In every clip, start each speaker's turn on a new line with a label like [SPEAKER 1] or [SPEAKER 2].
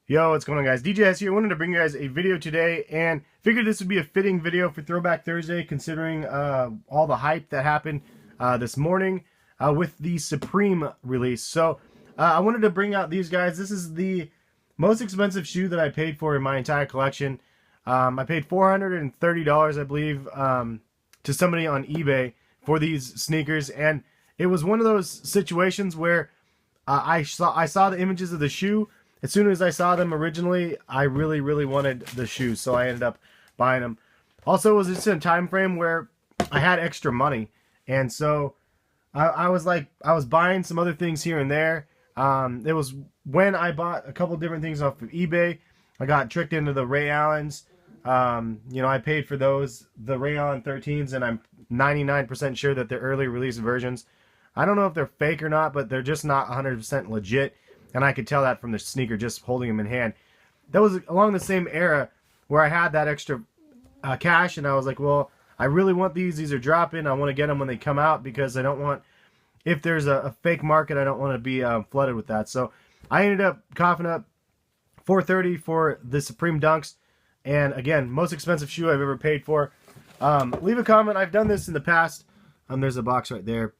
[SPEAKER 1] Yo, what's going on, guys? DJS here. I wanted to bring you guys a video today and figured this would be a fitting video for Throwback Thursday considering all the hype that happened this morning with the Supreme release. So I wanted to bring out these guys. This is the most expensive shoe that I paid for in my entire collection. I paid $430, I believe, to somebody on eBay for these sneakers, and it was one of those situations where I saw the images of the shoe. As soon as I saw them originally, I really wanted the shoes, so I ended up buying them. Also, it was just in a time frame where I had extra money, and so I was buying some other things here and there. It was when I bought a couple different things off of eBay. I got tricked into the Ray Allens. You know, I paid for those, the Ray Allen 13s, and I'm 99% sure that they're early release versions. I don't know if they're fake or not, but they're just not 100% legit. And I could tell that from the sneaker just holding them in hand. That was along the same era where I had that extra cash, and I was like, well, I really want these. These are dropping. I want to get them when they come out because I don't want, if there's a fake market, I don't want to be flooded with that. So I ended up coughing up $430 for the Supreme Dunks. And again, most expensive shoe I've ever paid for. Leave a comment. I've done this in the past. There's a box right there.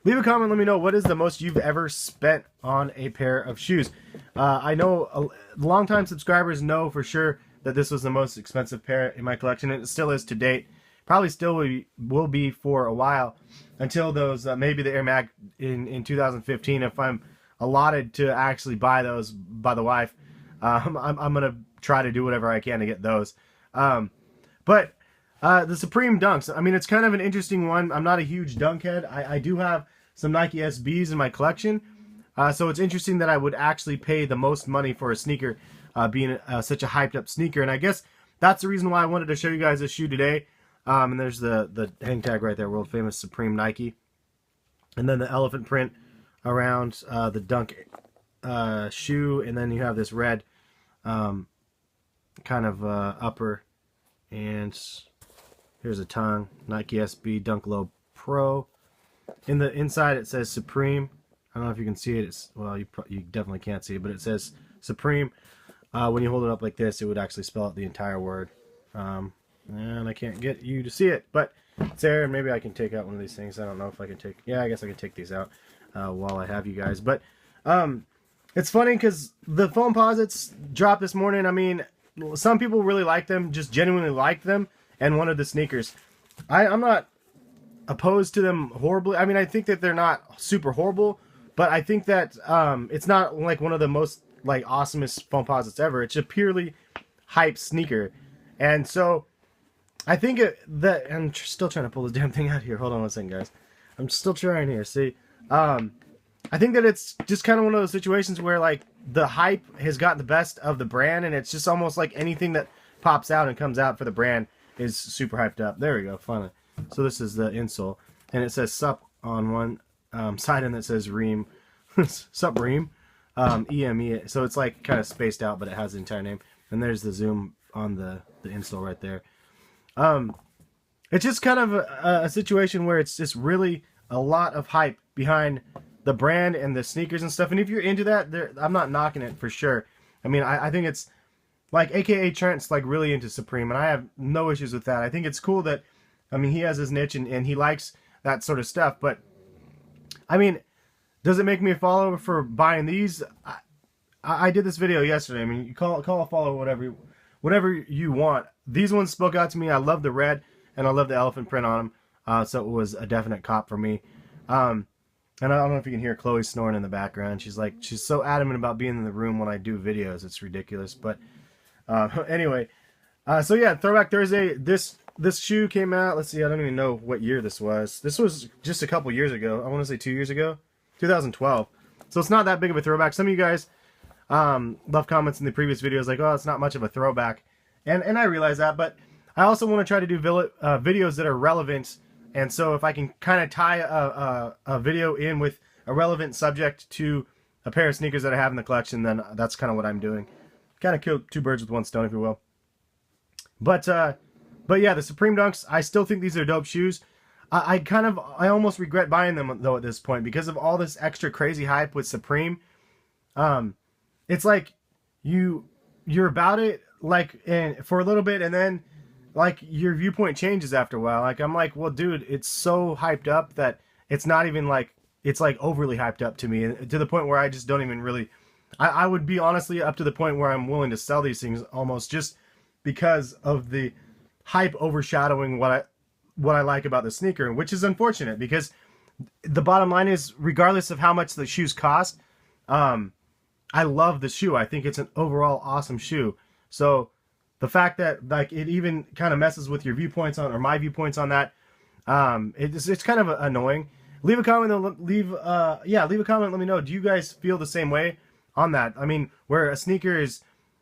[SPEAKER 1] Leave a comment, let me know what is the most you've ever spent on a pair of shoes. I know longtime subscribers know for sure that this was the most expensive pair in my collection, and it still is to date. Probably still will be for a while until those, maybe the Air Mag in 2015, if I'm allotted to actually buy those by the wife. I'm going to try to do whatever I can to get those. But the Supreme Dunks, I mean, it's kind of an interesting one. I'm not a huge dunk head. I do have some Nike SBs in my collection. So it's interesting that I would actually pay the most money for a sneaker, being such a hyped up sneaker. And I guess that's the reason why I wanted to show you guys this shoe today. And there's the hang tag right there, world famous Supreme Nike. And then the elephant print around the Dunk shoe. And then you have this red kind of upper. And here's a tongue, Nike SB Dunk Low Pro. In the inside it says Supreme. I don't know if you can see it. It's, well, you definitely can't see it, but it says Supreme. When you hold it up like this, it would actually spell out the entire word. And I can't get you to see it, but it's there. Maybe I can take out one of these things. I don't know if I can take. Yeah, I guess I can take these out while I have you guys. But it's funny because the foam posits dropped this morning. I mean, some people really like them, just genuinely like them, and wanted the sneakers. I'm not opposed to them horribly. I mean, I think that they're not super horrible, but I think that it's not like one of the most like awesomest foam posits ever. It's a purely hype sneaker, and so I think that I'm still trying to pull this damn thing out here. Hold on one second, guys. I'm still trying here. See, I think that it's just kind of one of those situations where like the hype has gotten the best of the brand, and it's just almost like anything that pops out and comes out for the brand is super hyped up. There we go, finally. So this is the insole, and it says Sup on one side, and it says Ream. Sup Ream, EME. So it's like kind of spaced out, but it has the entire name. And there's the zoom on the insole right there. It's just kind of a situation where it's just really a lot of hype behind the brand and the sneakers and stuff. And if you're into that, I'm not knocking it for sure. I mean, I think it's like AKA Trent's like really into Supreme, and I have no issues with that. I think it's cool that, I mean, he has his niche and he likes that sort of stuff. But I mean, does it make me a follower for buying these? I did this video yesterday. I mean, you call a follower whatever you want. These ones spoke out to me. I love the red and I love the elephant print on them. So it was a definite cop for me. And I don't know if you can hear Chloe snoring in the background. She's so adamant about being in the room when I do videos. It's ridiculous. But anyway, so yeah, Throwback Thursday. This shoe came out. Let's see. I don't even know what year this was. This was just a couple years ago. I want to say 2 years ago, 2012. So it's not that big of a throwback. Some of you guys left comments in the previous videos like, "Oh, it's not much of a throwback," and I realize that. But I also want to try to do videos that are relevant. And so if I can kind of tie a video in with a relevant subject to a pair of sneakers that I have in the collection, then that's kind of what I'm doing. Kind of kill two birds with one stone, if you will. But yeah, the Supreme Dunks, I still think these are dope shoes. I almost regret buying them though at this point because of all this extra crazy hype with Supreme. it's like you're about it like and for a little bit, and then like your viewpoint changes after a while. Like I'm like, well, dude, it's so hyped up that it's not even like it's like overly hyped up to me, to the point where I just don't even really. I would be honestly up to the point where I'm willing to sell these things almost just because of the hype overshadowing what I like about the sneaker, which is unfortunate because the bottom line is, regardless of how much the shoes cost, I love the shoe. I think it's an overall awesome shoe. So the fact that like it even kind of messes with your viewpoints on, or my viewpoints on that, it's kind of annoying. Leave a comment. Leave a comment. Let me know. Do you guys feel the same way on that? I mean, where a sneaker is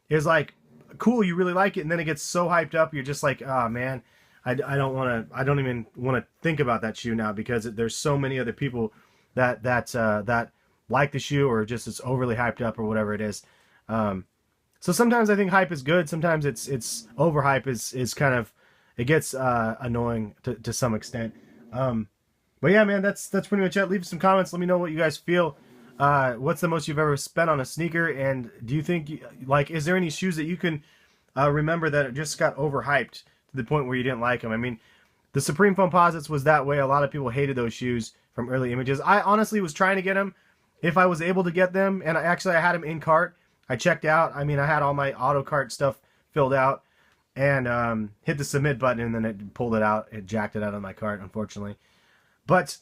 [SPEAKER 1] like cool, you really like it, and then it gets so hyped up, you're just like, oh man, I don't even want to think about that shoe now because there's so many other people that like the shoe, or just it's overly hyped up or whatever it is. So sometimes I think hype is good. Sometimes it's overhype is kind of, it gets annoying to some extent. But yeah, man, that's pretty much it. Leave some comments. Let me know what you guys feel. What's the most you've ever spent on a sneaker? And do you think, like, is there any shoes that you can remember that just got overhyped to the point where you didn't like them? I mean, the Supreme Foamposites was that way. A lot of people hated those shoes from early images. I honestly was trying to get them if I was able to get them, and I had them in cart. I checked out. I mean, I had all my auto cart stuff filled out, and hit the submit button, and then it pulled it out. It jacked it out of my cart, unfortunately. But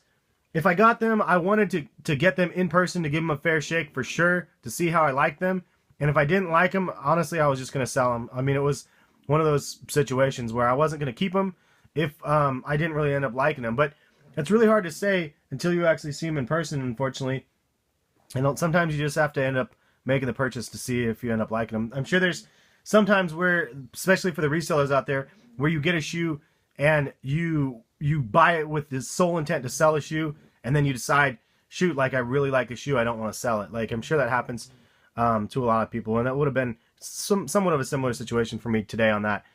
[SPEAKER 1] if I got them, I wanted to get them in person to give them a fair shake for sure, to see how I liked them. And if I didn't like them, honestly, I was just going to sell them. I mean, it was one of those situations where I wasn't going to keep them if I didn't really end up liking them. But it's really hard to say until you actually see them in person, unfortunately. And sometimes you just have to end up making the purchase to see if you end up liking them. I'm sure there's sometimes where, especially for the resellers out there, where you get a shoe and you buy it with the sole intent to sell a shoe, and then you decide, shoot, like I really like the shoe, I don't want to sell it. Like I'm sure that happens to a lot of people, and that would have been somewhat of a similar situation for me today on that.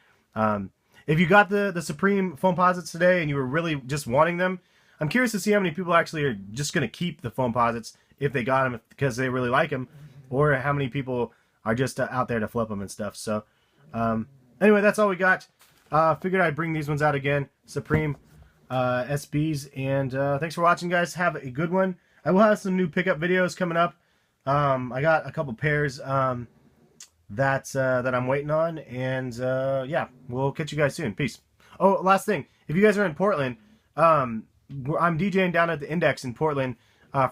[SPEAKER 1] If you got the Supreme Foamposites today and you were really just wanting them, I'm curious to see how many people actually are just going to keep the Foamposites if they got them because they really like them, or how many people are just out there to flip them and stuff. So anyway, that's all we got. Figured I'd bring these ones out again, Supreme SBs, and thanks for watching, guys. Have a good one. I will have some new pickup videos coming up. I got a couple pairs that I'm waiting on, and yeah, we'll catch you guys soon. Peace. Oh, last thing, if you guys are in Portland, I'm DJing down at the Index in Portland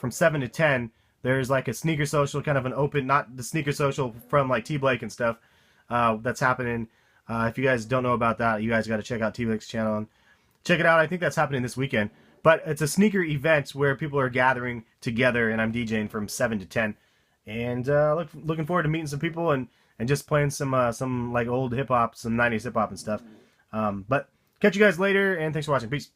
[SPEAKER 1] from 7 to 10. There's like a sneaker social, kind of an open, not the sneaker social from like T Blake and stuff, that's happening. If you guys don't know about that, you guys got to check out T Blake's channel and check it out. I think that's happening this weekend. But it's a sneaker event where people are gathering together, and I'm DJing from 7 to 10. And looking forward to meeting some people and just playing some like old hip hop, some 90s hip hop and stuff. But catch you guys later, and thanks for watching. Peace.